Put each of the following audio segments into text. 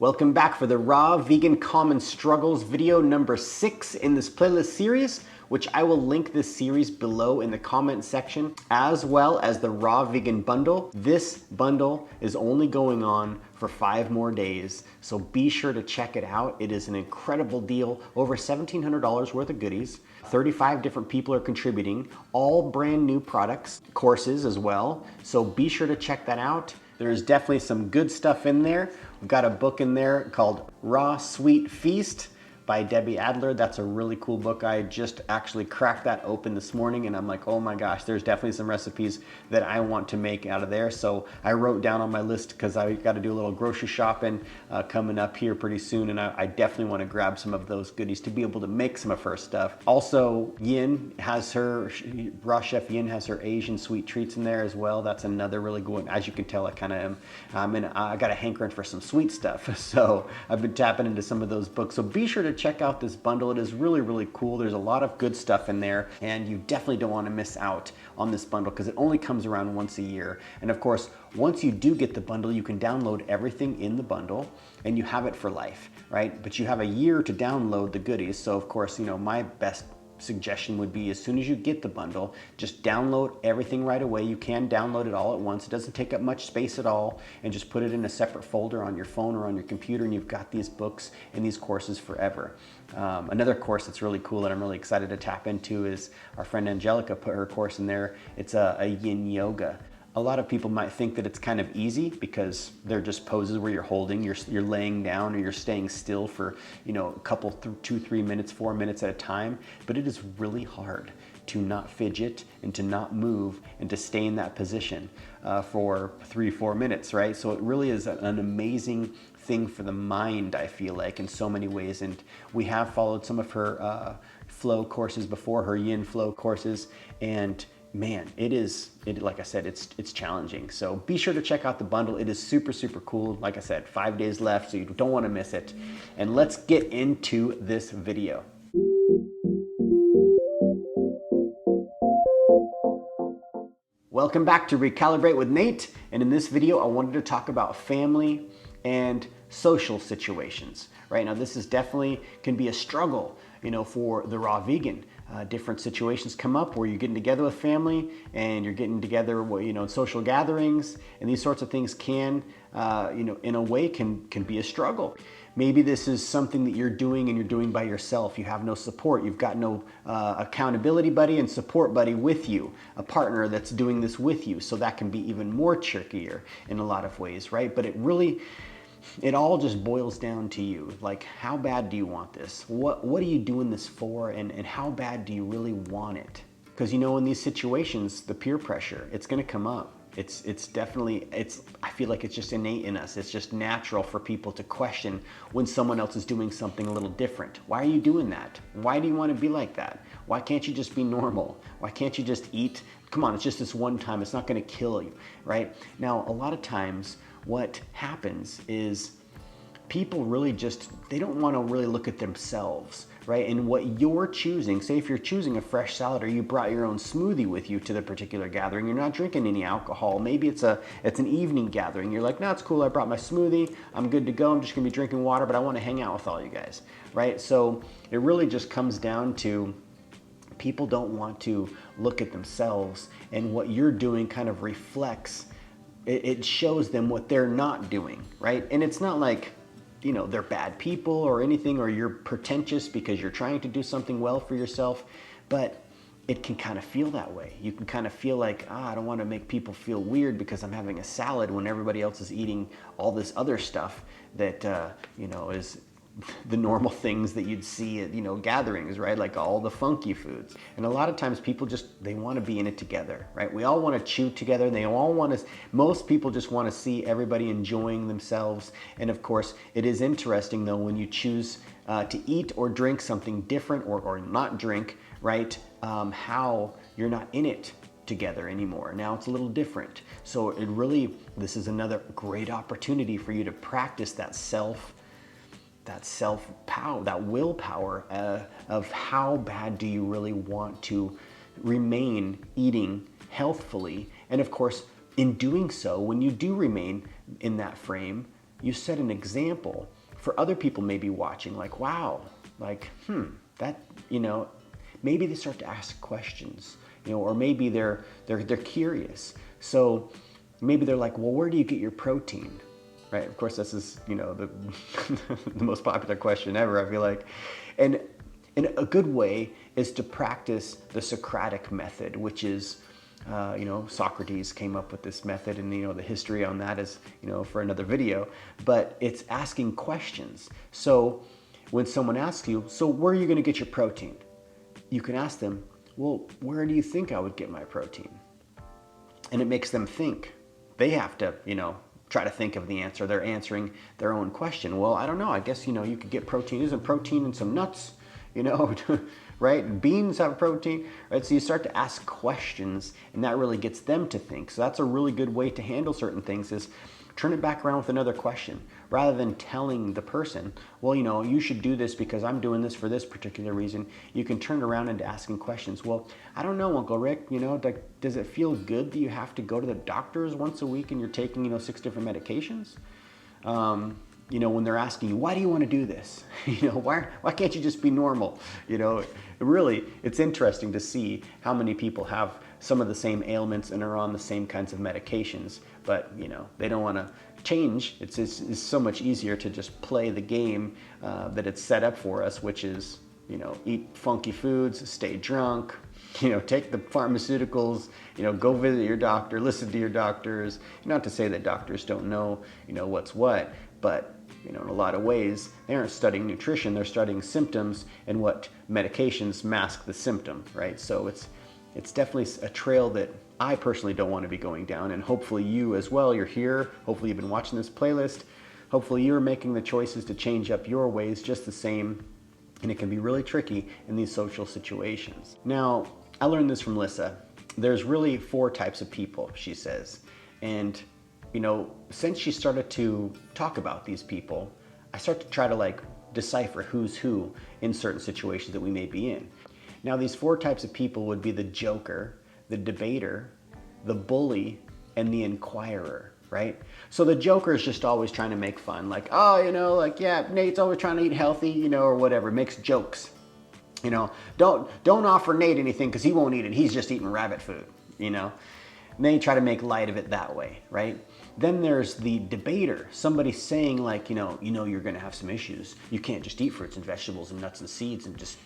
Welcome back for the Raw Vegan Common Struggles video number 6 in this playlist series, which I will link this series below in the comment section, as well as the Raw Vegan Bundle. This bundle is only going on for 5 more days, so be sure to check it out. It is an incredible deal, over $1,700 worth of goodies. 35 different people are contributing, all brand new products, courses as well, so be sure to check that out. There's definitely some good stuff in there. We've got a book in there called Raw Sweet Feast by Debbie Adler. That's a really cool book. I just actually cracked that open this morning and I'm like, oh my gosh, there's definitely some recipes that I want to make out of there. So I wrote down on my list because I got to do a little grocery shopping coming up here pretty soon, and I definitely want to grab some of those goodies to be able to make some of her stuff. Also, Yin has her, Raw Chef Yin has her Asian sweet treats in there as well. That's another really good one. As you can tell, I kind of am, and I got a hankering for some sweet stuff. So I've been tapping into some of those books. So be sure to check out this bundle. It is really, really cool. There's a lot of good stuff in there, and you definitely don't want to miss out on this bundle because it only comes around once a year. And of course, once you do get the bundle, you can download everything in the bundle and you have it for life, right? But you have a year to download the goodies. So of course, you know, my best suggestion would be as soon as you get the bundle, just download everything right away. You can download it all at once. It doesn't take up much space at all, and just put it in a separate folder on your phone or on your computer, and you've got these books and these courses forever. Another course that's really cool that I'm really excited to tap into is our friend Angelica put her course in there. It's a yin yoga. A lot of people might think that it's kind of easy because they're just poses where you're holding, you're laying down or you're staying still for, you know, a couple, 2-3 minutes, 4 minutes at a time. But it is really hard to not fidget and to not move and to stay in that position for 3-4 minutes, right? So it really is an amazing thing for the mind, I feel like, in so many ways. And we have followed some of her flow courses before, her yin flow courses, and man, like I said, it's challenging. So be sure to check out the bundle. It is super, super cool. Like I said, 5 days left, so you don't want to miss it. And let's get into this video. Welcome back to Recalibrate with Nate. And in this video, I wanted to talk about family and social situations. Right now, this is definitely can be a struggle, you know, for the raw vegan. Different situations come up where you're getting together with family and you're getting together, you know, in social gatherings, and these sorts of things can, you know, in a way can be a struggle. Maybe this is something that you're doing and you're doing by yourself. You have no support. You've got no accountability buddy and support buddy with you, a partner that's doing this with you. So that can be even more trickier in a lot of ways, right? But it all just boils down to you. Like, how bad do you want this? What are you doing this for? And how bad do you really want it? Because, you know, in these situations, the peer pressure, it's going to come up. It's definitely, I feel like it's just innate in us. It's just natural for people to question when someone else is doing something a little different. Why are you doing that? Why do you want to be like that? Why can't you just be normal? Why can't you just eat? Come on, it's just this one time. It's not going to kill you, right? Now, a lot of times, what happens is people really they don't want to really look at themselves, right? And what you're choosing, say if you're choosing a fresh salad or you brought your own smoothie with you to the particular gathering, you're not drinking any alcohol. Maybe it's an evening gathering. You're like, no, it's cool. I brought my smoothie. I'm good to go. I'm just gonna be drinking water, but I want to hang out with all you guys, right? So it really just comes down to people don't want to look at themselves, and what you're doing kind of reflects. It shows them what they're not doing, right? And it's not like, you know, they're bad people or anything, or you're pretentious because you're trying to do something well for yourself, but it can kind of feel that way. You can kind of feel like, I don't want to make people feel weird because I'm having a salad when everybody else is eating all this other stuff that, you know, is the normal things that you'd see at, you know, gatherings, right? Like all the funky foods. And a lot of times people they want to be in it together, right? We all want to chew together. Most people just want to see everybody enjoying themselves. And of course, it is interesting though, when you choose to eat or drink something different or not drink, right? How you're not in it together anymore. Now it's a little different. So this is another great opportunity for you to practice that self-power, that willpower of how bad do you really want to remain eating healthfully. And of course, in doing so, when you do remain in that frame, you set an example for other people maybe watching, like, wow, like, that, maybe they start to ask questions, or maybe they're curious. So maybe they're like, well, where do you get your protein? Right? Of course, this is, the, the most popular question ever, I feel like. And a good way is to practice the Socratic method, which is, Socrates came up with this method, and the history on that is, for another video, but it's asking questions. So when someone asks you, so where are you going to get your protein? You can ask them, well, where do you think I would get my protein? And it makes them think. They have to, try to think of the answer. They're answering their own question. Well, I don't know. I guess, you could get protein. Isn't protein in some nuts? Right? Beans have protein, right? So you start to ask questions, and that really gets them to think. So that's a really good way to handle certain things, is turn it back around with another question. Rather than telling the person, well, you should do this because I'm doing this for this particular reason, you can turn around into asking questions. Well, I don't know, Uncle Rick, does it feel good that you have to go to the doctors once a week and you're taking, 6 different medications? When they're asking you, why do you want to do this? Why can't you just be normal? Really, it's interesting to see how many people have some of the same ailments and are on the same kinds of medications, but they don't want to change. It's so much easier to just play the game that it's set up for us, which is, eat funky foods, stay drunk, take the pharmaceuticals, go visit your doctor, listen to your doctors. Not to say that doctors don't know, what's what, but in a lot of ways, they aren't studying nutrition, they're studying symptoms and what medications mask the symptom, right? So it's definitely a trail that I personally don't want to be going down, and hopefully you as well. You're here, hopefully you've been watching this playlist, hopefully you're making the choices to change up your ways just the same, and it can be really tricky in these social situations. Now, I learned this from Lissa. There's really 4 types of people, she says, and since she started to talk about these people, I start to try to decipher who's who in certain situations that we may be in. Now, these 4 types of people would be the joker, the debater, the bully, and the inquirer, right? So the joker is just always trying to make fun, yeah, Nate's always trying to eat healthy, or whatever, makes jokes. Don't offer Nate anything because he won't eat it. He's just eating rabbit food, And they try to make light of it that way, right? Then there's the debater, somebody saying you're gonna have some issues. You can't just eat fruits and vegetables and nuts and seeds and just,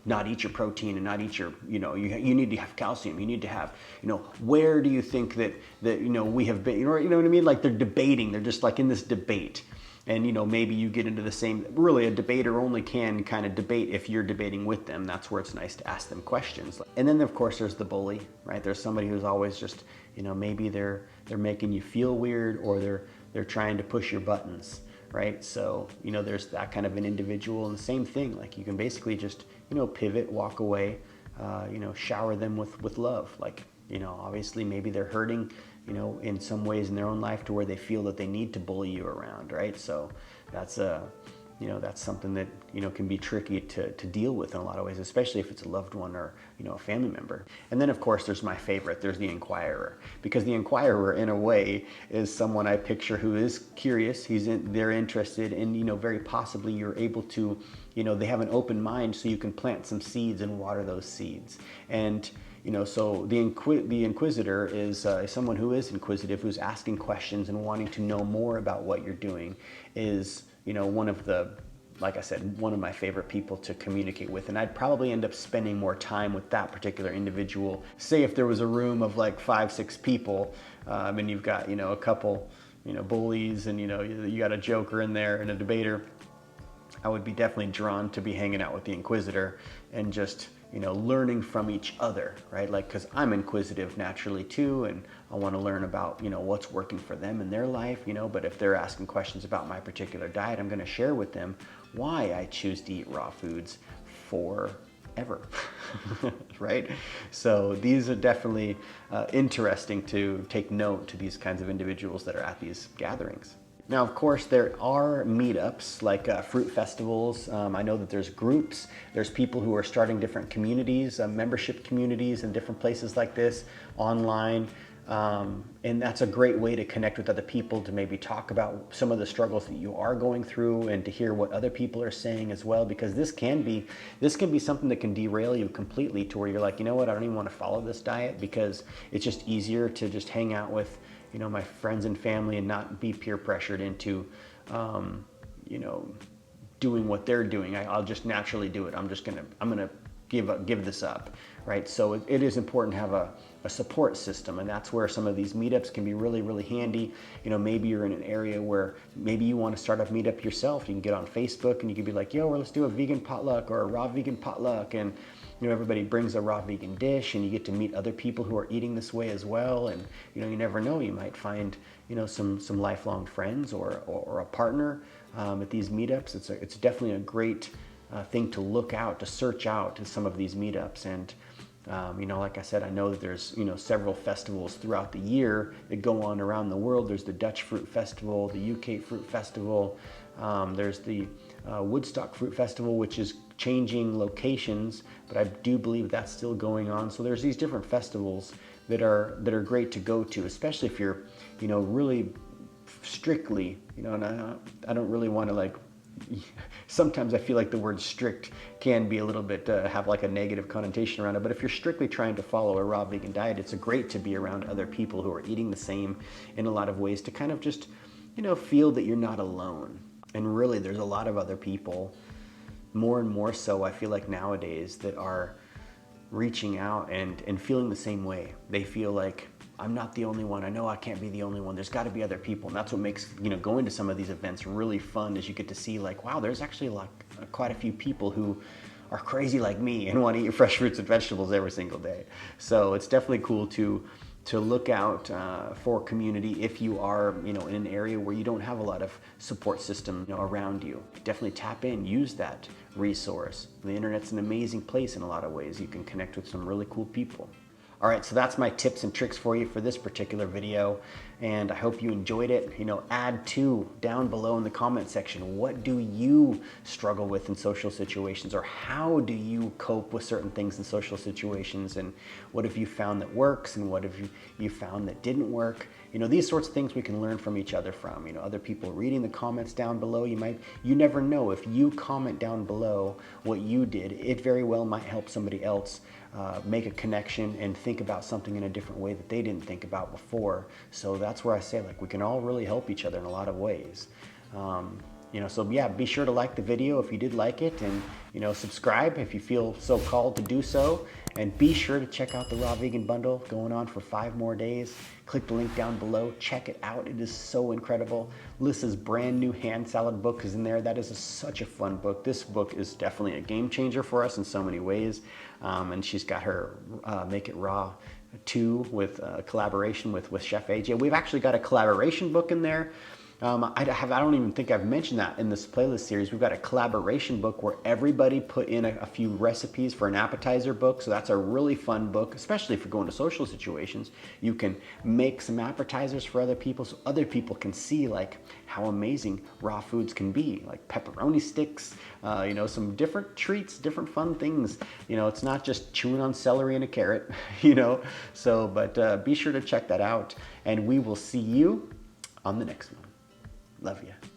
not eat your protein and not eat your, you need to have calcium. You need to have, where do you think that we have been, you know what I mean? Like they're debating, they're just in this debate. And maybe you get into the same, really a debater only can kind of debate if you're debating with them. That's where it's nice to ask them questions. And then of course there's the bully, right? There's somebody who's always just, maybe they're making you feel weird, or they're trying to push your buttons, right? So, there's that kind of an individual, and the same thing, you can basically just, pivot, walk away, shower them with love. Obviously maybe they're hurting, in some ways in their own life to where they feel that they need to bully you around, right? So that's that's something that, can be tricky to deal with in a lot of ways, especially if it's a loved one or, a family member. And then of course there's my favorite, there's the inquirer, because the inquirer in a way is someone I picture who is curious, they're interested, and, very possibly you're able to, they have an open mind, so you can plant some seeds and water those seeds. And so the inquisitor is someone who is inquisitive, who's asking questions and wanting to know more about what you're doing, is, one of the, like I said, one of my favorite people to communicate with. And I'd probably end up spending more time with that particular individual. Say if there was a room of 5, 6 people, and you've got, a couple, bullies, and, you got a joker in there and a debater, I would be definitely drawn to be hanging out with the inquisitor and just, learning from each other, right? Because I'm inquisitive naturally too, and I want to learn about, what's working for them in their life, but if they're asking questions about my particular diet, I'm going to share with them why I choose to eat raw foods forever, right? So these are definitely interesting to take note to these kinds of individuals that are at these gatherings. Now, of course, there are meetups like fruit festivals. I know that there's groups, there's people who are starting different communities, membership communities in different places like this online. And that's a great way to connect with other people, to maybe talk about some of the struggles that you are going through, and to hear what other people are saying as well, because this can be something that can derail you completely, to where you're like, you know what, I don't even want to follow this diet, because it's just easier to just hang out with, you know, my friends and family and not be peer pressured into, you know, doing what they're doing. I'll just naturally do it. I'm gonna give this up, right? So it is important to have a support system, and that's where some of these meetups can be really, really handy. You know, maybe you're in an area where maybe you want to start a meetup yourself. You can get on Facebook and you can be like, yo, well, let's do a vegan potluck or a raw vegan potluck, and you know, everybody brings a raw vegan dish, and you get to meet other people who are eating this way as well. And you know, you never know, you might find, you know, some lifelong friends or a partner at these meetups. It's definitely a great thing to look out, to search out to some of these meetups. And you know, like I said, I know that there's, you know, several festivals throughout the year that go on around the world. There's the Dutch Fruit Festival, the UK Fruit Festival. There's the Woodstock Fruit Festival, which is changing locations, but I do believe that's still going on. So there's these different festivals that are great to go to, especially if you're, you know, really strictly, you know, and I don't really want to, like, sometimes I feel like the word strict can be a little bit, have like a negative connotation around it. But if you're strictly trying to follow a raw vegan diet, it's great to be around other people who are eating the same in a lot of ways, to kind of just, you know, feel that you're not alone. And really, there's a lot of other people, more and more so, I feel like nowadays, that are reaching out and feeling the same way. They feel like, I'm not the only one. I know I can't be the only one. There's got to be other people. And that's what makes, you know, going to some of these events really fun, is you get to see, like, wow, there's actually like quite a few people who are crazy like me and want to eat fresh fruits and vegetables every single day. So it's definitely cool to look out for community if you are, you know, in an area where you don't have a lot of support system, you know, around you. Definitely tap in, use that resource. The internet's an amazing place in a lot of ways. You can connect with some really cool people. All right, so that's my tips and tricks for you for this particular video, and I hope you enjoyed it. You know, add to down below in the comment section, what do you struggle with in social situations, or how do you cope with certain things in social situations, and what have you found that works, and what have you found that didn't work? You know, these sorts of things we can learn from each other from. You know, other people reading the comments down below, you never know, if you comment down below what you did, it very well might help somebody else make a connection and think about something in a different way that they didn't think about before. So that's where I say, like, we can all really help each other in a lot of ways. You know, so yeah, be sure to like the video if you did like it, and, you know, subscribe if you feel so called to do so. And be sure to check out the Raw Vegan Bundle, going on for 5 more days. Click the link down below, check it out. It is so incredible. Lissa's brand new hand salad book is in there. That is such a fun book. This book is definitely a game changer for us in so many ways. And she's got her Make It Raw 2 with collaboration with Chef AJ. We've actually got a collaboration book in there. I don't even think I've mentioned that in this playlist series. We've got a collaboration book where everybody put in a few recipes for an appetizer book. So that's a really fun book, especially if you're going to social situations. You can make some appetizers for other people, so other people can see, like, how amazing raw foods can be, like pepperoni sticks, you know, some different treats, different fun things. You know, it's not just chewing on celery and a carrot, you know. So, but be sure to check that out, and we will see you on the next one. Love you.